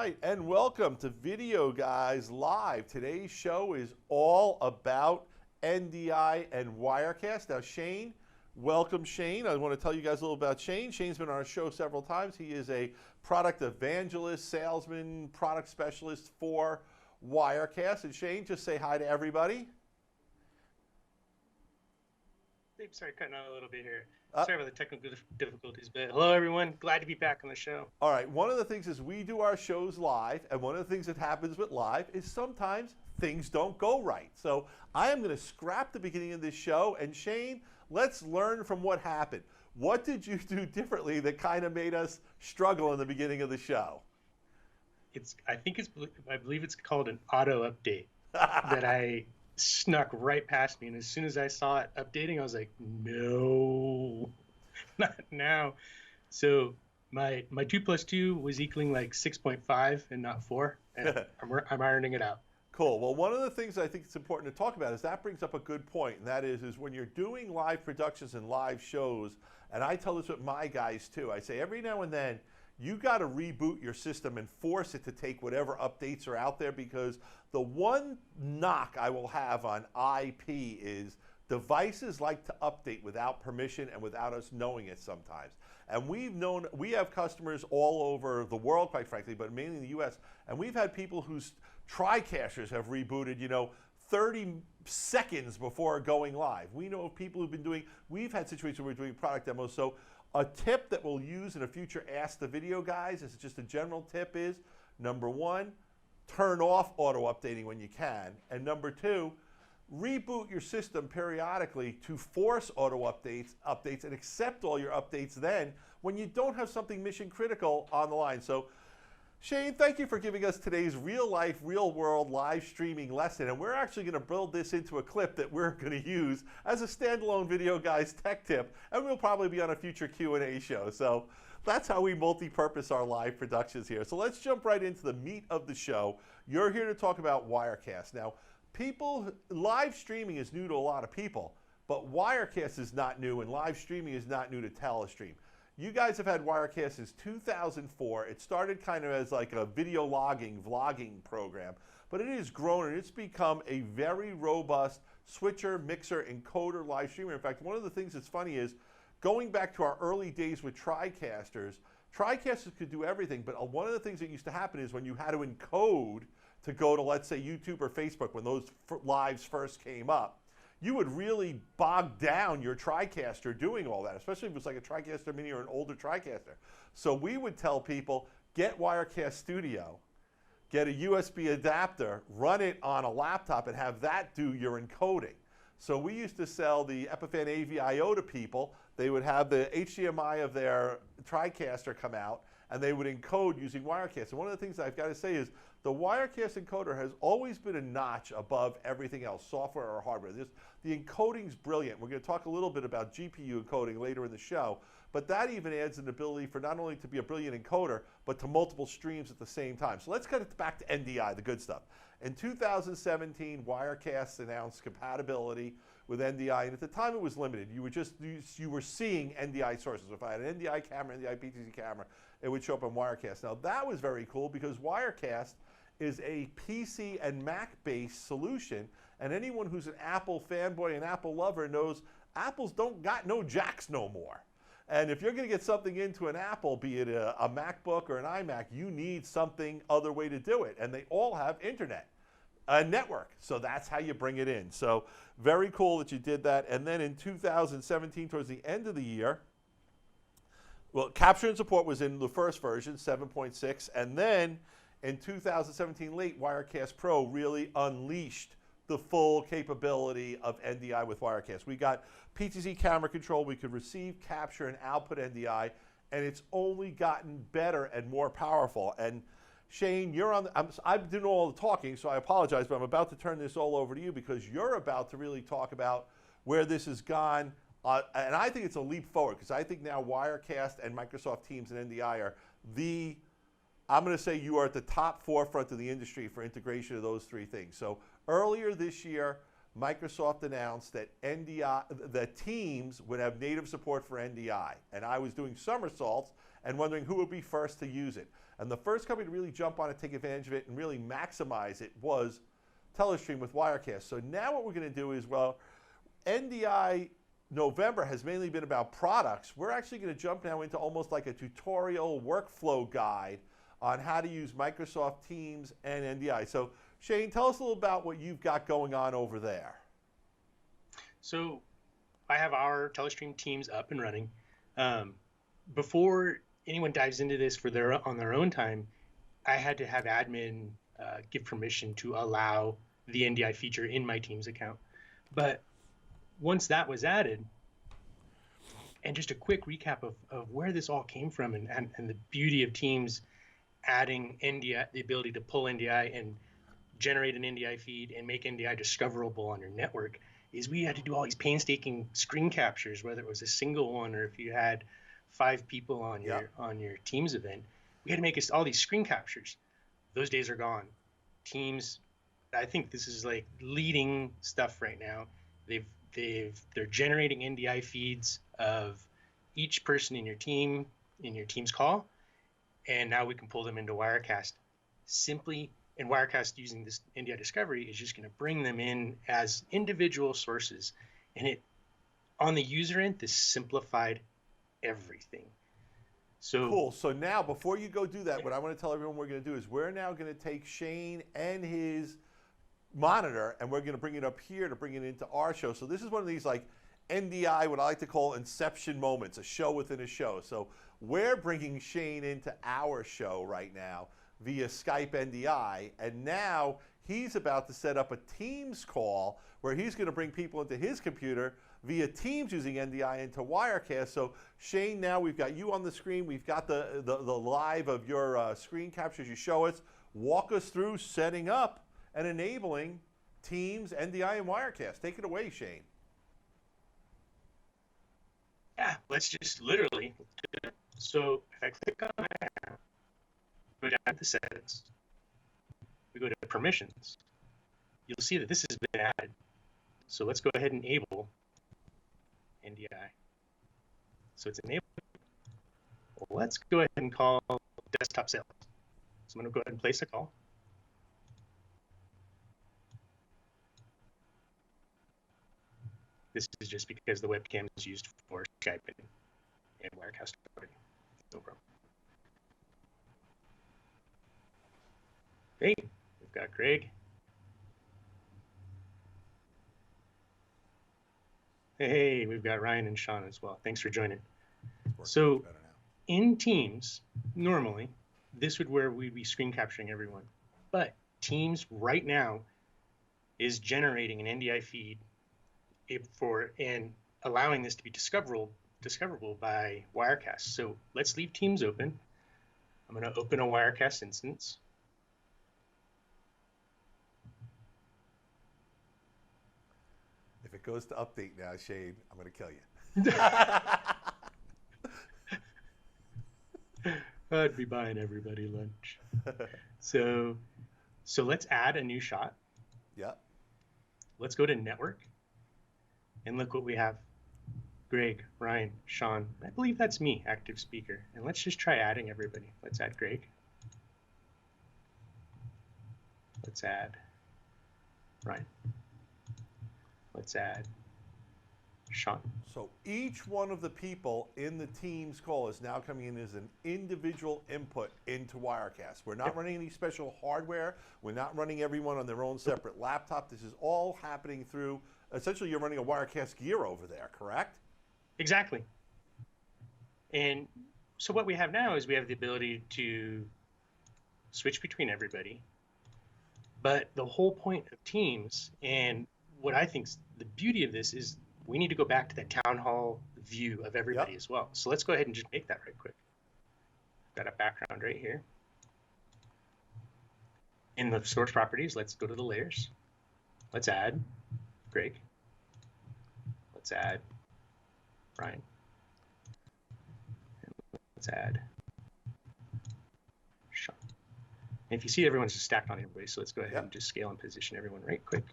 right, and welcome to Videoguys Live. Today's show is all about NDI and Wirecast. Now, Shane, welcome, Shane. I want to tell you guys a little about Shane. Shane's been on our show several times. He is a product evangelist, salesman, product specialist for Wirecast. And Shane, just say hi to everybody. Sorry, cutting out a little bit here. Sorry about the technical difficulties, but hello everyone. Glad to be back on the show. All right, one of the things is we do our shows live, and one of the things that happens with live is sometimes things don't go right. So I am going to scrap the beginning of this show, and Shane, let's learn from what happened. What did you do differently that kind of made us struggle in the beginning of the show? I believe it's called an auto update that I snuck right past me, and as soon as I saw it updating, I was like, no, not now. So my 2 plus 2 was equaling like 6.5 and not 4, and I'm ironing it out. Cool. Well, one of the things I think it's important to talk about is that brings up a good point, and that is when you're doing live productions and live shows, and I tell this with my guys too, I say every now and then you got to reboot your system and force it to take whatever updates are out there, because the one knock I will have on IP is devices like to update without permission and without us knowing it sometimes. And we have customers all over the world, quite frankly, but mainly in the US, and we've had people whose TriCasters have rebooted, 30 seconds before going live. We know of people who've been we've had situations where we're doing product demos. So a tip that we'll use in a future Ask the Video Guys, as just a general tip, is number 1, turn off auto updating when you can, and number 2, reboot your system periodically to force auto updates and accept all your updates then when you don't have something mission critical on the line. So Shane, thank you for giving us today's real-life, real-world live streaming lesson, and we're actually going to build this into a clip that we're going to use as a standalone Videoguys tech tip, and we'll probably be on a future Q&A show. So that's how we multi-purpose our live productions here. So let's jump right into the meat of the show. You're here to talk about Wirecast. Now, live streaming is new to a lot of people, but Wirecast is not new, and live streaming is not new to Telestream. You guys have had Wirecast since 2004. It started kind of as like a video logging, vlogging program, but it has grown and it's become a very robust switcher, mixer, encoder live streamer. In fact, one of the things that's funny is going back to our early days with TriCasters could do everything, but one of the things that used to happen is when you had to encode to go to, let's say, YouTube or Facebook, when those lives first came up, you would really bog down your TriCaster doing all that, especially if it was like a TriCaster Mini or an older TriCaster. So we would tell people, get Wirecast Studio, get a USB adapter, run it on a laptop, and have that do your encoding. So we used to sell the Epiphan AVIO to people. They would have the HDMI of their TriCaster come out, and they would encode using Wirecast. And one of the things I've got to say is the Wirecast encoder has always been a notch above everything else, software or hardware. The encoding's brilliant. We're going to talk a little bit about GPU encoding later in the show, but that even adds an ability for not only to be a brilliant encoder, but to multiple streams at the same time. So let's get back to NDI, the good stuff. In 2017, Wirecast announced compatibility with NDI, and at the time it was limited. You were seeing NDI sources. If I had an NDI camera, NDI PTZ camera, it would show up on Wirecast. Now that was very cool because Wirecast is a PC and Mac-based solution, and anyone who's an Apple fanboy and Apple lover knows Apple's don't got no jacks no more. And if you're going to get something into an Apple, be it a MacBook or an iMac, you need something other way to do it, and they all have internet. A network, so that's how you bring it in. So very cool that you did that. And then in 2017, towards the end of the year, well, capture and support was in the first version, 7.6, and then in 2017 late, Wirecast Pro really unleashed the full capability of NDI with Wirecast. We got PTZ camera control, we could receive, capture, and output NDI, and it's only gotten better and more powerful. And Shane, you're on. I'm doing all the talking, so I apologize, but I'm about to turn this all over to you because you're about to really talk about where this has gone. And I think it's a leap forward because I think now Wirecast and Microsoft Teams and NDI are I'm going to say you are at the top forefront of the industry for integration of those three things. So earlier this year, Microsoft announced that that Teams would have native support for NDI. And I was doing somersaults and wondering who would be first to use it. And the first company to really jump on it, take advantage of it, and really maximize it was Telestream with Wirecast. So now what we're going to do is, well, NDI November has mainly been about products. We're actually going to jump now into almost like a tutorial workflow guide on how to use Microsoft Teams and NDI. So Shane, tell us a little about what you've got going on over there. So I have our Telestream Teams up and running. Before anyone dives into this on their own time, I had to have admin give permission to allow the NDI feature in my Teams account. But once that was added, and just a quick recap of where this all came from and the beauty of Teams adding NDI, the ability to pull NDI and generate an NDI feed and make NDI discoverable on your network, is we had to do all these painstaking screen captures, whether it was a single one or if you had 5 people on your Teams event. We had to make all these screen captures. Those days are gone. Teams, I think this is like leading stuff right now. They're generating NDI feeds of each person in your Teams call, and now we can pull them into Wirecast. And Wirecast using this NDI discovery is just going to bring them in as individual sources, and on the user end, this simplified everything. So cool. So now, before you go do that, what I want to tell everyone we're going to do is we're now going to take Shane and his monitor, and we're going to bring it up here to bring it into our show. So this is one of these like NDI, what I like to call inception moments, a show within a show. So we're bringing Shane into our show right now via Skype NDI, and now he's about to set up a Teams call where he's going to bring people into his computer via Teams using NDI into Wirecast. So Shane, now we've got you on the screen. We've got the live of your screen captures you show us. Walk us through setting up and enabling Teams, NDI, and Wirecast. Take it away, Shane. Yeah, let's just literally. So if I click on that, go down to settings, we go to permissions, you'll see that this has been added. So let's go ahead and enable NDI. So it's enabled. Well, let's go ahead and call desktop sales. So I'm going to go ahead and place a call. This is just because the webcam is used for Skype and Wirecast. No problem. Great. We've got Greg. Hey, we've got Ryan and Sean as well. Thanks for joining. So in Teams, normally, this would where we'd be screen capturing everyone. But Teams right now is generating an NDI feed and allowing this to be discoverable by Wirecast. So let's leave Teams open. I'm going to open a Wirecast instance. If it goes to update now, Shane, I'm going to kill you. I'd be buying everybody lunch. So let's add a new shot. Yep. Let's go to network. And look what we have. Greg, Ryan, Sean. I believe that's me, active speaker. And let's just try adding everybody. Let's add Greg. Let's add Ryan. Let's add Sean. So each one of the people in the Teams call is now coming in as an individual input into Wirecast. We're not running any special hardware. We're not running everyone on their own separate laptop. This is all happening through, essentially you're running a Wirecast Gear over there, correct? Exactly. And so what we have now is we have the ability to switch between everybody. But the whole point of Teams, and what I think the beauty of this is, we need to go back to that town hall view of everybody as well. So let's go ahead and just make that right quick. Got a background right here. In the source properties, let's go to the layers. Let's add Greg. Let's add Ryan. And let's add Sean. And if you see, everyone's just stacked on everybody. So let's go ahead and just scale and position everyone right quick.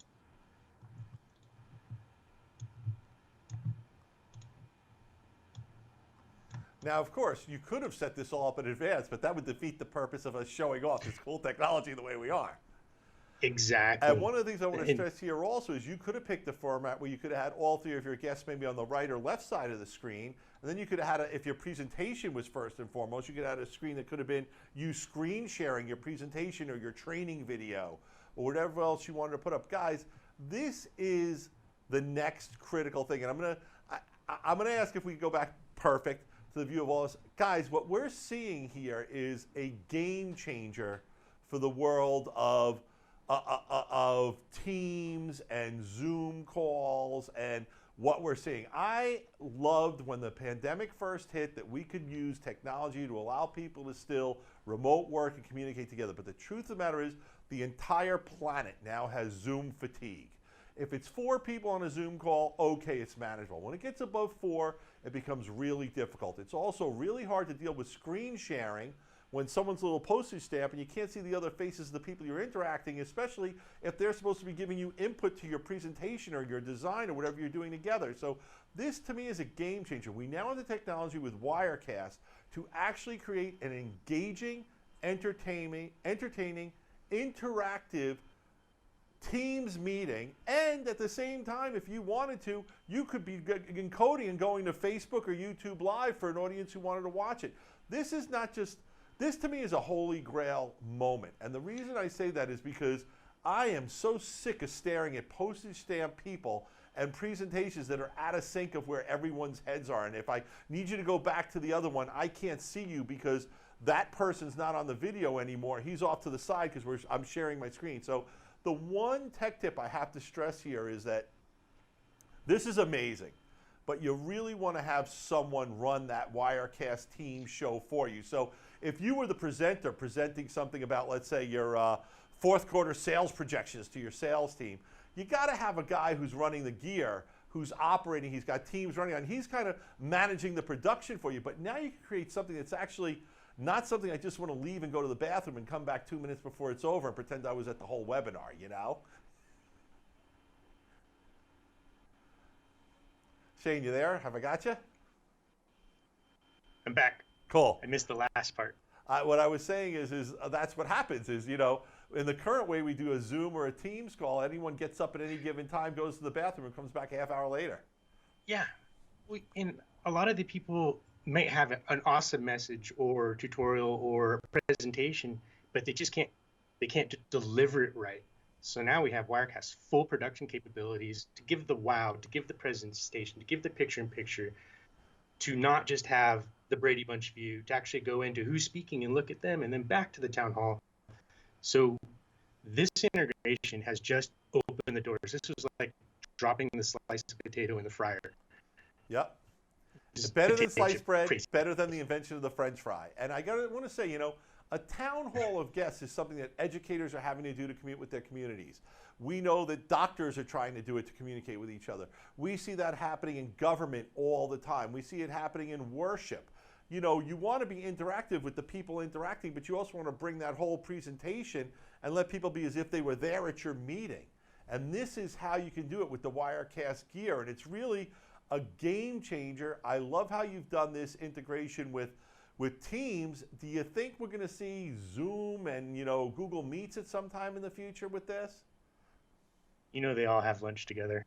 Now, of course, you could have set this all up in advance, but that would defeat the purpose of us showing off this cool technology the way we are. Exactly. And one of the things I want to stress here also is you could have picked a format where you could have had all three of your guests maybe on the right or left side of the screen, and then you could have had, if your presentation was first and foremost, you could have had a screen that could have been you screen sharing your presentation or your training video or whatever else you wanted to put up. Guys, this is the next critical thing, and I'm gonna ask if we can go back perfect to the view of all this. Guys, what we're seeing here is a game changer for the world of Teams and Zoom calls and what we're seeing. I loved when the pandemic first hit that we could use technology to allow people to still remote work and communicate together. But the truth of the matter is the entire planet now has Zoom fatigue. If it's 4 people on a Zoom call, okay, it's manageable. When it gets above 4, it becomes really difficult. It's also really hard to deal with screen sharing when someone's a little postage stamp and you can't see the other faces of the people you're interacting, especially if they're supposed to be giving you input to your presentation or your design or whatever you're doing together. So this, to me, is a game changer. We now have the technology with Wirecast to actually create an engaging, entertaining, interactive Teams meeting, and at the same time, if you wanted to, you could be encoding and going to Facebook or YouTube Live for an audience who wanted to watch it. This is not just, this to me is a holy grail moment. And the reason I say that is because I am so sick of staring at postage stamp people and presentations that are out of sync of where everyone's heads are. And if I need you to go back to the other one, I can't see you because that person's not on the video anymore. He's off to the side because I'm sharing my screen. So the one tech tip I have to stress here is that this is amazing, but you really want to have someone run that Wirecast team show for you. So if you were the presenter presenting something about, let's say, your fourth quarter sales projections to your sales team, you got to have a guy who's running the gear, who's operating, he's got teams running on, he's kind of managing the production for you. But now you can create something that's actually not something I just want to leave and go to the bathroom and come back 2 minutes before it's over and pretend I was at the whole webinar, you know? Shane, you there? Have I got you? I'm back. Cool. I missed the last part. What I was saying is that's what happens is, you know, in the current way we do a Zoom or a Teams call, anyone gets up at any given time, goes to the bathroom, and comes back a half hour later. Yeah. And a lot of the people might have an awesome message or tutorial or presentation, but they just can't deliver it right. So now we have Wirecast's full production capabilities to give the wow, to give the presentation, to give the picture-in-picture, to not just have the Brady Bunch view, to actually go into who's speaking and look at them, and then back to the town hall. So this integration has just opened the doors. This was like dropping the sliced potato in the fryer. Yep. It's better than sliced bread, better than the invention of the French fry. And I want to say, you know, a town hall of guests is something that educators are having to do to commute with their communities. We know that doctors are trying to do it to communicate with each other. We see that happening in government all the time. We see it happening in worship. You know, you want to be interactive with the people interacting, but you also want to bring that whole presentation and let people be as if they were there at your meeting. And this is how you can do it with the Wirecast Gear. And it's really a game changer. I love how you've done this integration with Teams. Do you think we're going to see Zoom and, you know, Google Meets at some time in the future with this? You know, they all have lunch together.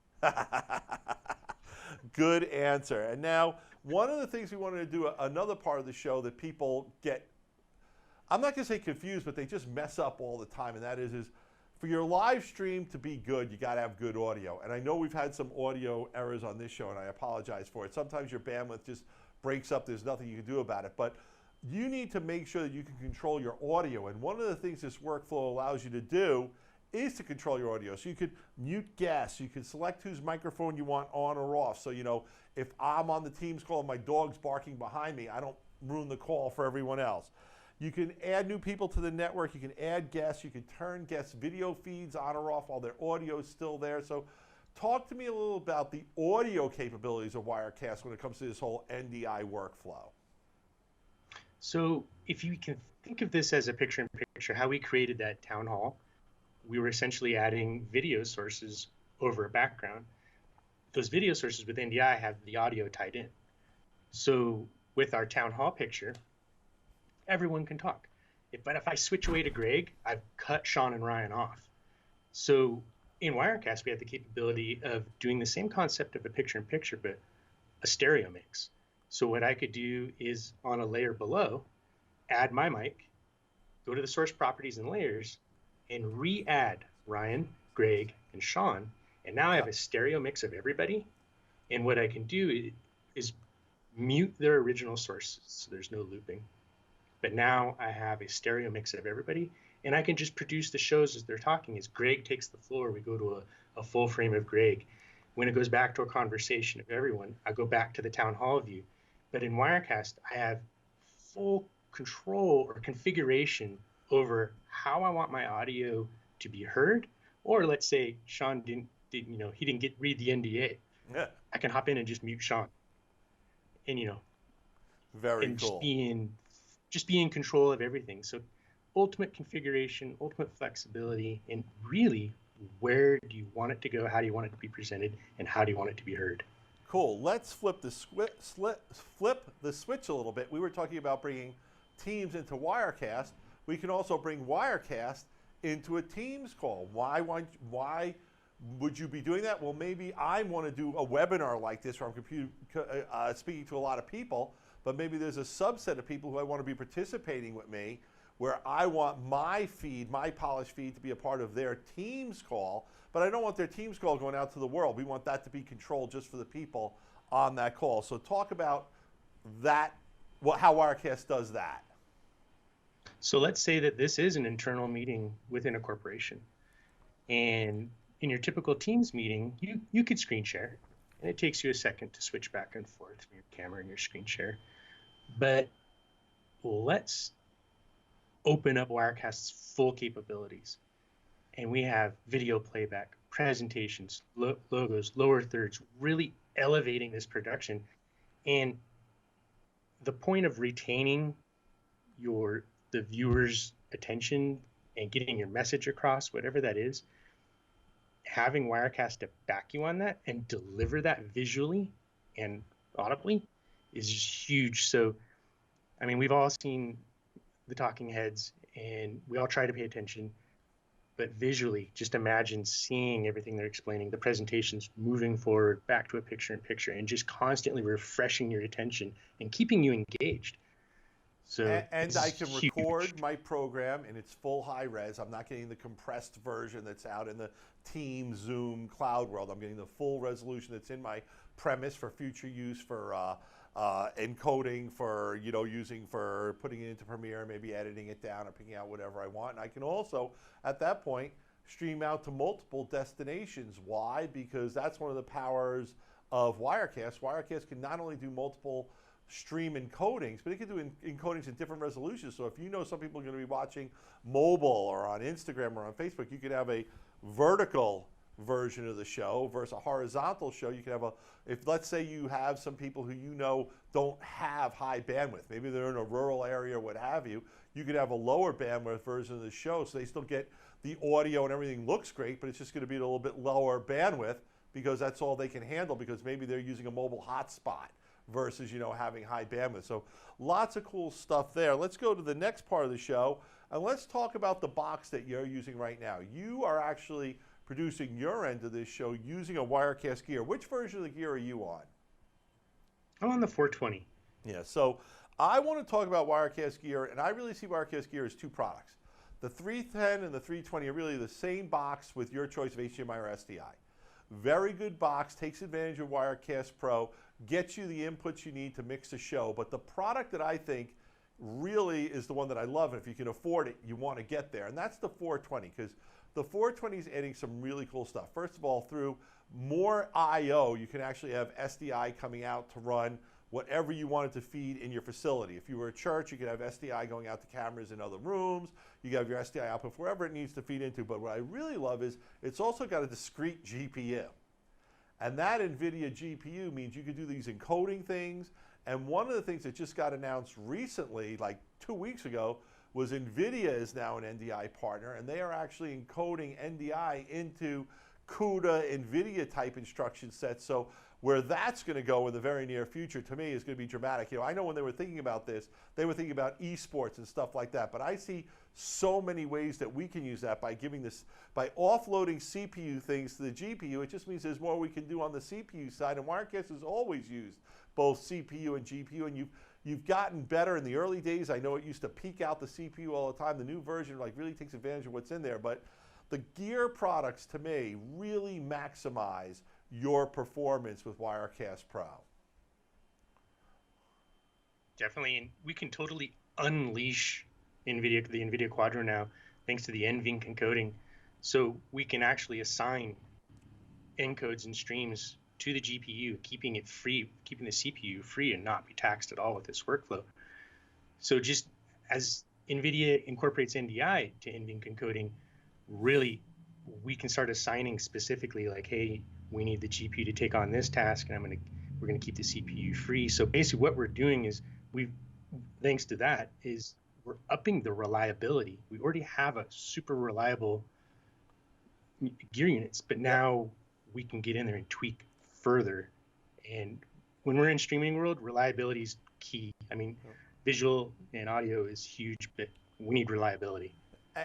Good answer. And now, one of the things we wanted to do, another part of the show that people get, I'm not going to say confused, but they just mess up all the time, and that is for your live stream to be good, you got to have good audio. And I know we've had some audio errors on this show, and I apologize for it. Sometimes your bandwidth just breaks up. There's nothing you can do about it. But you need to make sure that you can control your audio. And one of the things this workflow allows you to do is to control your audio. So you could mute guests. You can select whose microphone you want on or off. So, you know, if I'm on the Teams call and my dog's barking behind me, I don't ruin the call for everyone else. You can add new people to the network. You can add guests. You can turn guests' video feeds on or off while their audio is still there. So talk to me a little about the audio capabilities of Wirecast when it comes to this whole NDI workflow. So if you can think of this as a picture-in-picture, how we created that town hall, we were essentially adding video sources over a background. Those video sources with NDI have the audio tied in. So with our town hall picture, everyone can talk. But if I switch away to Greg, I've cut Sean and Ryan off. So in Wirecast, we have the capability of doing the same concept of a picture-in-picture, but a stereo mix. So what I could do is on a layer below, add my mic, go to the source properties and layers, and re-add Ryan, Greg, and Sean. And now I have a stereo mix of everybody. And what I can do is mute their original sources, so there's no looping. But now I have a stereo mix of everybody, and I can just produce the shows as they're talking. As Greg takes the floor, we go to a full frame of Greg. When it goes back to a conversation of everyone, I go back to the town hall view. But in Wirecast, I have full control or configuration over how I want my audio to be heard. Or let's say Sean didn't read the NDA. Yeah. I can hop in and just mute Sean. And very cool. Just be in control of everything. So ultimate configuration, ultimate flexibility, and really, where do you want it to go? How do you want it to be presented? And how do you want it to be heard? Cool. Let's flip the switch a little bit. We were talking about bringing Teams into Wirecast. We can also bring Wirecast into a Teams call. Why would you be doing that? Well, maybe I want to do a webinar like this where I'm speaking to a lot of people, but maybe there's a subset of people who I want to be participating with me, where I want my feed, my polished feed, to be a part of their Teams call, but I don't want their Teams call going out to the world. We want that to be controlled just for the people on that call. So talk about that, how Wirecast does that. So let's say that this is an internal meeting within a corporation. And in your typical Teams meeting, you could screen share, and it takes you a second to switch back and forth from your camera and your screen share. But let's open up Wirecast's full capabilities. And we have video playback, presentations, logos, lower thirds, really elevating this production. And the point of retaining the viewer's attention and getting your message across, whatever that is, having Wirecast to back you on that and deliver that visually and audibly is just huge. So, I mean, we've all seen the talking heads and we all try to pay attention, but visually, just imagine seeing everything they're explaining, the presentations moving forward back to a picture-in-picture, and just constantly refreshing your attention and keeping you engaged. So and I can record my program in its full high res. I'm not getting the compressed version that's out in the Teams, Zoom, cloud world. I'm getting the full resolution that's in my premise for future use for encoding, for using for putting it into Premiere, maybe editing it down or picking out whatever I want. And I can also, at that point, stream out to multiple destinations. Why? Because that's one of the powers of Wirecast. Wirecast can not only do multiple stream encodings, but it can do encodings in different resolutions. So if some people are going to be watching mobile or on Instagram or on Facebook, you could have a vertical version of the show versus a horizontal show. You can have if let's say you have some people who don't have high bandwidth, maybe they're in a rural area or what have you, you could have a lower bandwidth version of the show, so they still get the audio and everything looks great, but it's just going to be a little bit lower bandwidth because that's all they can handle, because maybe they're using a mobile hotspot versus having high bandwidth. So lots of cool stuff there. Let's go to the next part of the show and let's talk about the box that you're using right now. You are actually producing your end of this show using a Wirecast Gear. Which version of the Gear are you on? I'm on the 420. Yeah, so I want to talk about Wirecast Gear, and I really see Wirecast Gear as two products. The 310 and the 320 are really the same box with your choice of HDMI or SDI. Very good box, takes advantage of Wirecast Pro, gets you the inputs you need to mix the show. But the product that I think really is the one that I love, and if you can afford it, you want to get there, and that's the 420, because the 420 is adding some really cool stuff. First of all, through more I/O, you can actually have SDI coming out to run whatever you wanted to feed in your facility. If you were a church, you could have SDI going out to cameras in other rooms. You could have your SDI output wherever it needs to feed into. But what I really love is it's also got a discrete GPU. And that NVIDIA GPU means you could do these encoding things. And one of the things that just got announced recently, like 2 weeks ago, was NVIDIA is now an NDI partner, and they are actually encoding NDI into CUDA NVIDIA type instruction sets. So Where that's going to go in the very near future, to me, is going to be dramatic. You know, I know when they were thinking about this, they were thinking about esports and stuff like that. But I see so many ways that we can use that by giving this, by offloading CPU things to the GPU. It just means there's more we can do on the CPU side. And Wirecast has always used both CPU and GPU, and you've gotten better. In the early days, I know it used to peak out the CPU all the time. The new version like really takes advantage of what's in there. But the Gear products, to me, really maximize your performance with Wirecast Pro. Definitely, and we can totally unleash the NVIDIA Quadro now, thanks to the NVENC encoding. So we can actually assign encodes and streams to the GPU, keeping it free, keeping the CPU free and not be taxed at all with this workflow. So just as NVIDIA incorporates NDI to NVENC encoding, really, we can start assigning specifically like, hey, we need the GPU to take on this task, and we're gonna keep the CPU free. So basically, what we're doing is thanks to that, is we're upping the reliability. We already have a super reliable gear units, but now we can get in there and tweak further. And when we're in streaming world, reliability is key. I mean, visual and audio is huge, but we need reliability.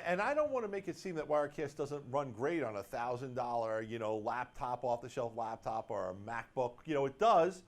And I don't want to make it seem that Wirecast doesn't run great on a $1,000, you know, laptop, off-the-shelf laptop, or a MacBook. You know, it does.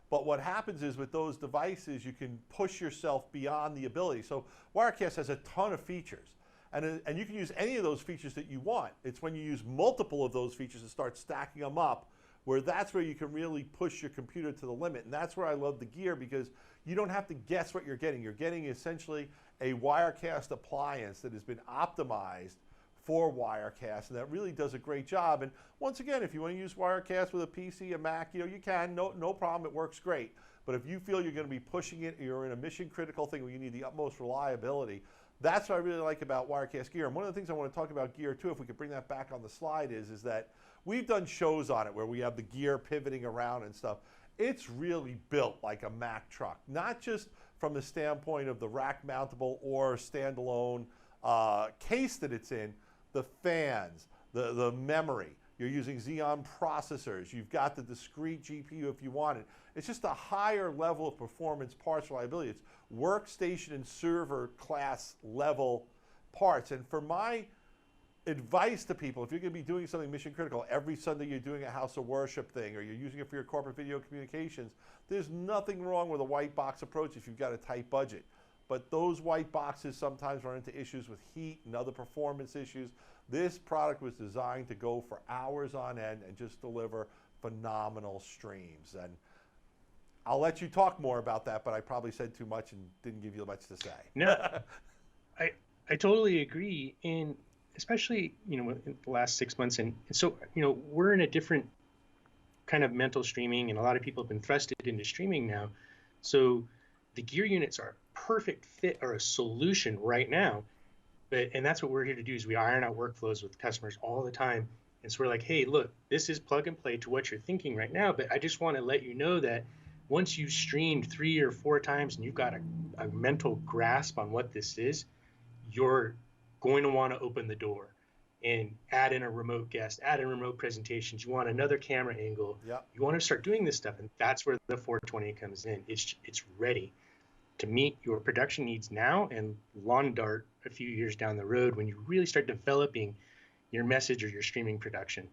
But what happens is with those devices, you can push yourself beyond the ability. So Wirecast has a ton of features. And you can use any of those features that you want. It's when you use multiple of those features and start stacking them up, where that's where you can really push your computer to the limit. And that's where I love the Gear, because you don't have to guess what you're getting. You're getting essentially a Wirecast appliance that has been optimized for Wirecast, and that really does a great job. And once again, if you want to use Wirecast with a PC, a Mac, you know, you can, no problem, it works great. But if you feel you're going to be pushing it, you're in a mission critical thing where you need the utmost reliability, that's what I really like about Wirecast Gear. And one of the things I want to talk about Gear too, if we could bring that back on the slide, is that we've done shows on it where we have the Gear pivoting around and stuff. It's really built like a Mac truck, not just from the standpoint of the rack mountable or standalone case that it's in, the fans, the memory. You're using Xeon processors. You've got the discrete GPU if you want it. It's just a higher level of performance, parts, reliability. It's workstation and server class level parts. And for my advice to people, if you're going to be doing something mission critical, every Sunday you're doing a house of worship thing, or you're using it for your corporate video communications, there's nothing wrong with a white box approach if you've got a tight budget. But those white boxes sometimes run into issues with heat and other performance issues. This product was designed to go for hours on end and just deliver phenomenal streams. And I'll let you talk more about that, but I probably said too much and didn't give you much to say. No, I totally agree. And especially, you know, in the last 6 months. And so, you know, we're in a different kind of mental streaming, and a lot of people have been thrusted into streaming now. So the Gear units are a perfect fit or a solution right now. And that's what we're here to do, is we iron out workflows with customers all the time. And so we're like, hey, look, this is plug and play to what you're thinking right now. But I just want to let you know that once you've streamed 3 or 4 times and you've got a mental grasp on what this is, you're going to want to open the door and add in a remote guest, add in remote presentations. You want another camera angle. Yep. You want to start doing this stuff, and that's where the 420 comes in. It's ready to meet your production needs now and lawn dart a few years down the road when you really start developing your message or your streaming production.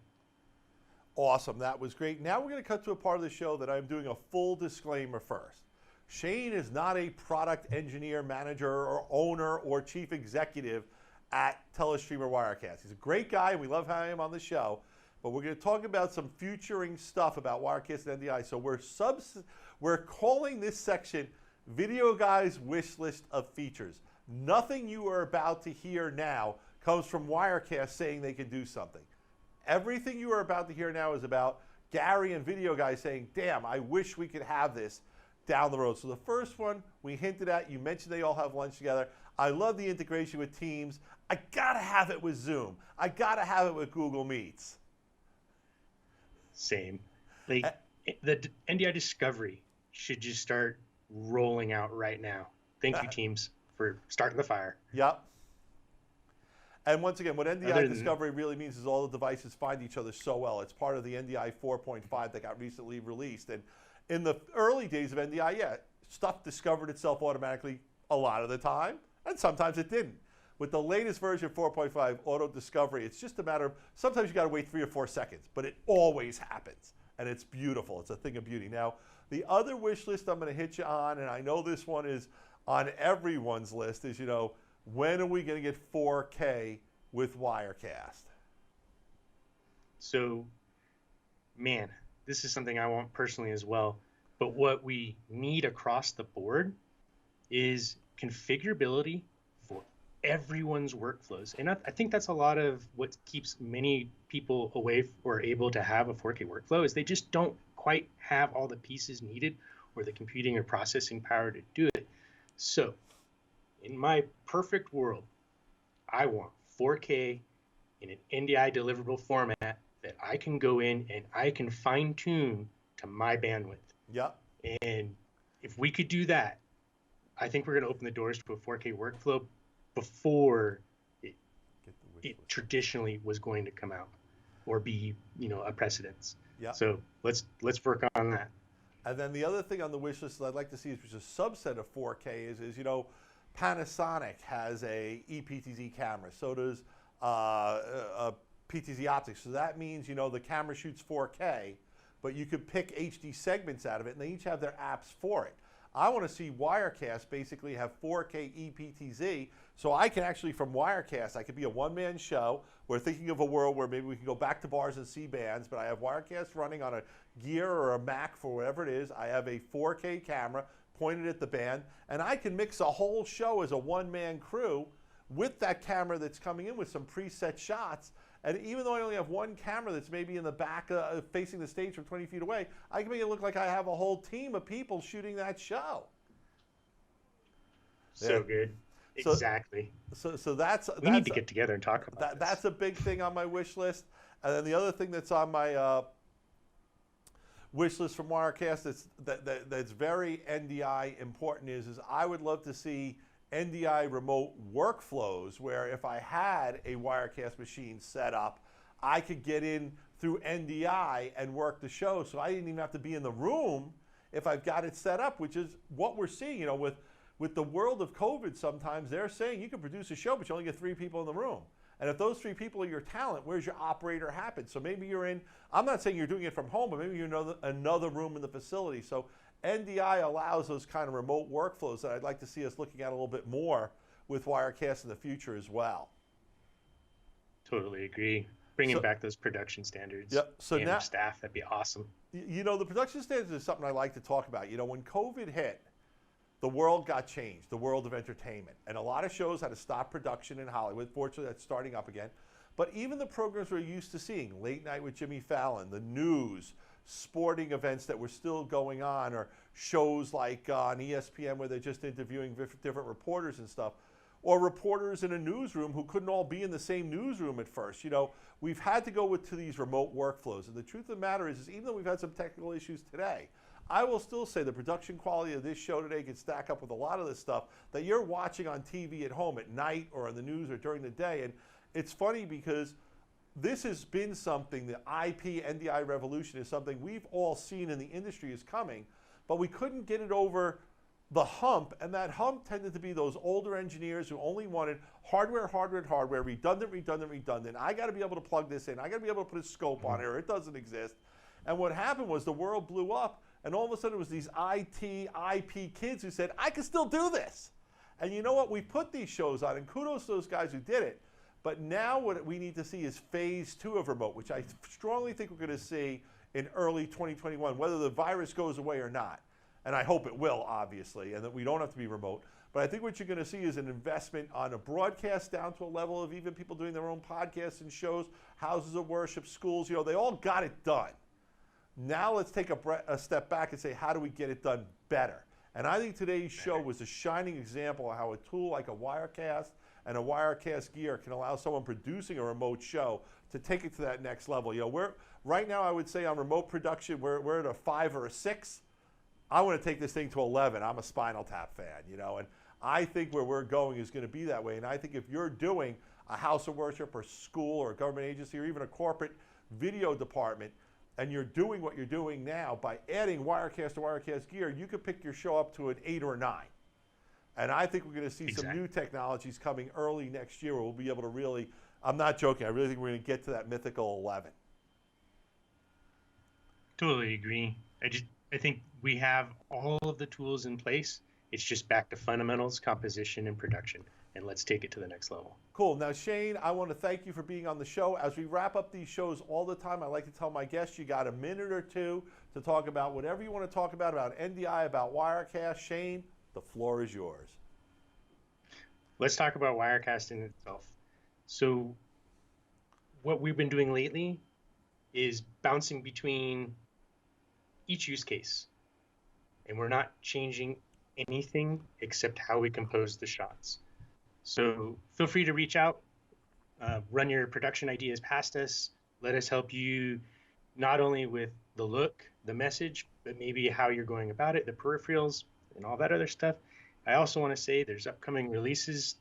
Awesome, that was great. Now we're going to cut to a part of the show that I'm doing a full disclaimer first. Shane is not a product engineer, manager, or owner, or chief executive at Telestream or Wirecast. He's a great guy, and we love having him on the show. But we're going to talk about some futuring stuff about Wirecast and NDI. So we're calling this section Videoguys Wish List of Features. Nothing you are about to hear now comes from Wirecast saying they can do something. Everything you are about to hear now is about Gary and Videoguys saying, damn, I wish we could have this down the road. So the first one we hinted at, you mentioned they all have lunch together. I love the integration with Teams. I gotta have it with Zoom. I gotta have it with Google Meets. Same. Like the NDI Discovery should just start rolling out right now. Thank you, Teams, for starting the fire. Yep. And once again, what NDI Other than- discovery really means is all the devices find each other so well. It's part of the NDI 4.5 that got recently released. And in the early days of NDI, yeah, stuff discovered itself automatically a lot of the time, and sometimes it didn't. With the latest version 4.5 auto discovery, it's just a matter of, sometimes you got to wait 3 or 4 seconds, but it always happens. And it's beautiful. It's a thing of beauty. Now, the other wish list I'm going to hit you on, and I know this one is on everyone's list, is, you know, when are we going to get 4K with Wirecast? So, man, this is something I want personally as well. But what we need across the board is configurability for everyone's workflows. And I think that's a lot of what keeps many people away or able to have a 4K workflow is they just don't quite have all the pieces needed or the computing or processing power to do it. So in my perfect world, I want 4K in an NDI deliverable format that I can go in and I can fine tune to my bandwidth. Yep. And if we could do that, I think we're going to open the doors to a 4K workflow before it traditionally was going to come out or be, you know, a precedence. Yeah. So let's work on that. And then the other thing on the wish list that I'd like to see is which is a subset of 4K is you know, Panasonic has a ePTZ camera. So does PTZ Optics. So that means, you know, the camera shoots 4K, but you could pick HD segments out of it, and they each have their apps for it. I want to see Wirecast basically have 4K ePTZ, so I can actually, from Wirecast, I could be a one-man show. We're thinking of a world where maybe we can go back to bars and C bands, but I have Wirecast running on a Gear or a Mac for whatever it is. I have a 4K camera pointed at the band, and I can mix a whole show as a one-man crew with that camera that's coming in with some preset shots. And even though I only have one camera that's maybe in the back facing the stage from 20 feet away, I can make it look like I have a whole team of people shooting that show. So good. Exactly. So that's... We need to get together and talk about that. That's a big thing on my wish list. And then the other thing that's on my wish list from Wirecast that's very NDI important is I would love to see NDI remote workflows where if I had a Wirecast machine set up, I could get in through NDI and work the show. So I didn't even have to be in the room if I've got it set up, which is what we're seeing. You know, with the world of COVID, sometimes they're saying you can produce a show, but you only get 3 people in the room. And if those 3 people are your talent, where's your operator happen? So maybe you're in, I'm not saying you're doing it from home, but maybe you're in another room in the facility. So NDI allows those kind of remote workflows that I'd like to see us looking at a little bit more with Wirecast in the future as well. Totally agree. Bringing back those production standards. Yep. So and now, staff, that'd be awesome. You know, the production standards is something I like to talk about. You know, when COVID hit, the world got changed, the world of entertainment. And a lot of shows had to stop production in Hollywood. Fortunately, that's starting up again. But even the programs we're used to seeing, Late Night with Jimmy Fallon, the news, sporting events that were still going on, or shows like on ESPN where they're just interviewing different reporters and stuff, or reporters in a newsroom who couldn't all be in the same newsroom at first. You know, we've had to go to these remote workflows. And the truth of the matter is even though we've had some technical issues today, I will still say the production quality of this show today can stack up with a lot of the stuff that you're watching on TV at home at night or on the news or during the day. And it's funny because this has been something, the IP NDI revolution is something we've all seen in the industry is coming, but we couldn't get it over the hump, and that hump tended to be those older engineers who only wanted hardware, redundant. I got to be able to plug this in. I got to be able to put a scope on it, or it doesn't exist. And what happened was the world blew up, and all of a sudden it was these IT, IP kids who said, I can still do this. And you know what? We put these shows on, and kudos to those guys who did it. But now what we need to see is phase 2 of remote, which I strongly think we're going to see in early 2021, whether the virus goes away or not. And I hope it will, obviously, and that we don't have to be remote. But I think what you're going to see is an investment on a broadcast down to a level of even people doing their own podcasts and shows, houses of worship, schools. You know, they all got it done. Now let's take a step back and say, how do we get it done better? And I think today's show was a shining example of how a tool like a Wirecast and a Wirecast Gear can allow someone producing a remote show to take it to that next level. You know, we're right now, I would say on remote production, we're at a 5 or a 6. I want to take this thing to 11. I'm a Spinal Tap fan, you know, and I think where we're going is going to be that way. And I think if you're doing a house of worship or school or a government agency or even a corporate video department, and you're doing what you're doing now, by adding Wirecast to Wirecast Gear, you could pick your show up to an 8 or 9. And I think we're going to see some new technologies coming early next year where we'll be able to really, I'm not joking, I really think we're going to get to that mythical 11. Totally agree. I think we have all of the tools in place. It's just back to fundamentals, composition, and production. And let's take it to the next level. Cool. Now, Shane, I want to thank you for being on the show. As we wrap up these shows all the time, I like to tell my guests you got a minute or two to talk about whatever you want to talk about NDI, about Wirecast. Shane, the floor is yours. Let's talk about Wirecast in itself. So what we've been doing lately is bouncing between each use case. And we're not changing anything except how we compose the shots. So feel free to reach out, run your production ideas past us. Let us help you not only with the look, the message, but maybe how you're going about it, the peripherals, and all that other stuff. I also want to say there's upcoming releases.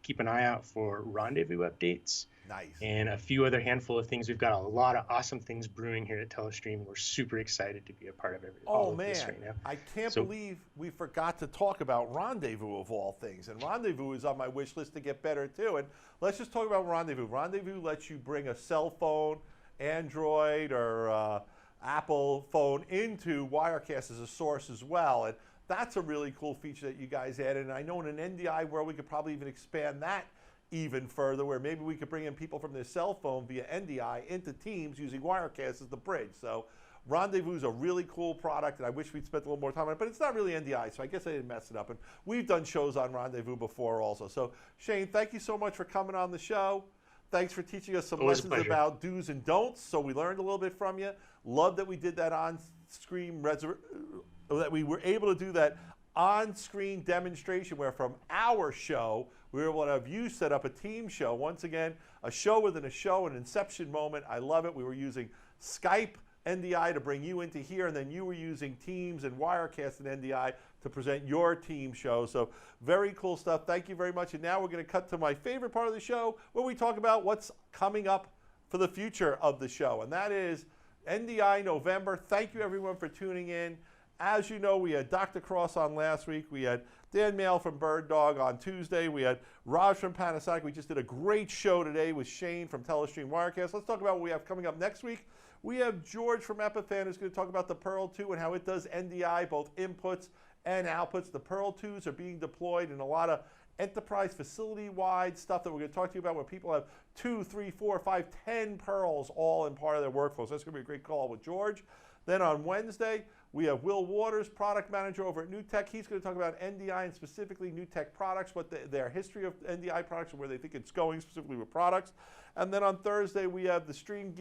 Keep an eye out for rendezvous updates. Nice. And a few other handful of things. We've got a lot of awesome things brewing here at Telestream. We're super excited to be a part of all of this right now. I can't believe we forgot to talk about Rendezvous of all things. And Rendezvous is on my wish list to get better too. And let's just talk about Rendezvous. Rendezvous lets you bring a cell phone, Android, or Apple phone into Wirecast as a source as well. And that's a really cool feature that you guys added. And I know in an NDI world, we could probably even expand that even further, where maybe we could bring in people from their cell phone via NDI into Teams using Wirecast as the bridge. So Rendezvous is a really cool product, and I wish we'd spent a little more time on it, but it's not really NDI, so I guess I didn't mess it up. And we've done shows on Rendezvous before also. So Shane, thank you so much for coming on the show. Thanks for teaching us some lessons about do's and don'ts, so we learned a little bit from you. Love that we did that on-screen, that we were able to do that on-screen demonstration where from our show, we were able to have you set up a team show. Once again, a show within a show, an inception moment. I love it. We were using Skype NDI to bring you into here, and then you were using Teams and Wirecast and NDI to present your team show. So very cool stuff. Thank you very much. And now we're going to cut to my favorite part of the show where we talk about what's coming up for the future of the show, and that is NDI November. Thank you, everyone, for tuning in. As you know, we had Dr. Cross on last week. We had Dan Mail from Bird Dog on Tuesday. We had Raj from Panasonic. We just did a great show today with Shane from Telestream Wirecast. Let's talk about what we have coming up next week. We have George from Epiphan who's going to talk about the Pearl 2 and how it does NDI, both inputs and outputs. The Pearl 2s are being deployed in a lot of enterprise facility-wide stuff that we're going to talk to you about where people have 2, 3, 4, 5, 10 Pearls all in part of their workflow. So that's going to be a great call with George. Then on Wednesday, we have Will Waters, product manager over at NewTek. He's going to talk about NDI and specifically NewTek products, what their history of NDI products and where they think it's going specifically with products. And then on Thursday, we have the Stream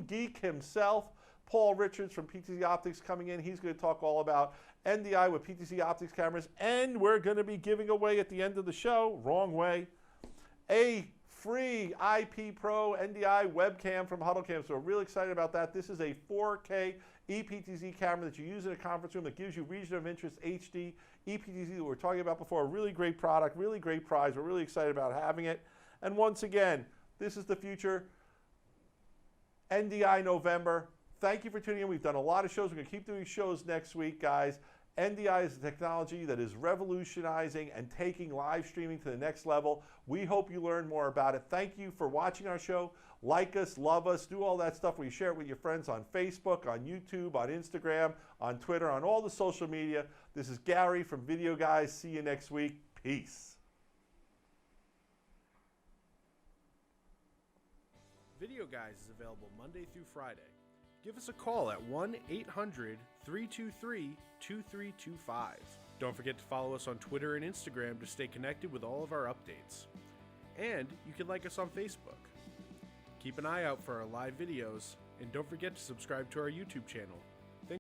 Geek himself, Paul Richards from PTZ Optics coming in. He's going to talk all about NDI with PTZ Optics cameras. And we're going to be giving away at the end of the show, wrong way, a free IP Pro NDI webcam from HuddleCam. So we're really excited about that. This is a 4K ePTZ camera that you use in a conference room that gives you region of interest HD ePTZ that we were talking about before. A really great product, really great prize. We're really excited about having it. And once again, this is the future. NDI November. Thank you for tuning in. We've done a lot of shows. We're going to keep doing shows next week, guys. NDI is a technology that is revolutionizing and taking live streaming to the next level. We hope you learn more about it. Thank you for watching our show. Like us, love us, do all that stuff where you share it with your friends on Facebook, on YouTube, on Instagram, on Twitter, on all the social media. This is Gary from Videoguys. See you next week. Peace. Videoguys is available Monday through Friday. Give us a call at 1-800-323-2325. Don't forget to follow us on Twitter and Instagram to stay connected with all of our updates. And you can like us on Facebook. Keep an eye out for our live videos, and don't forget to subscribe to our YouTube channel.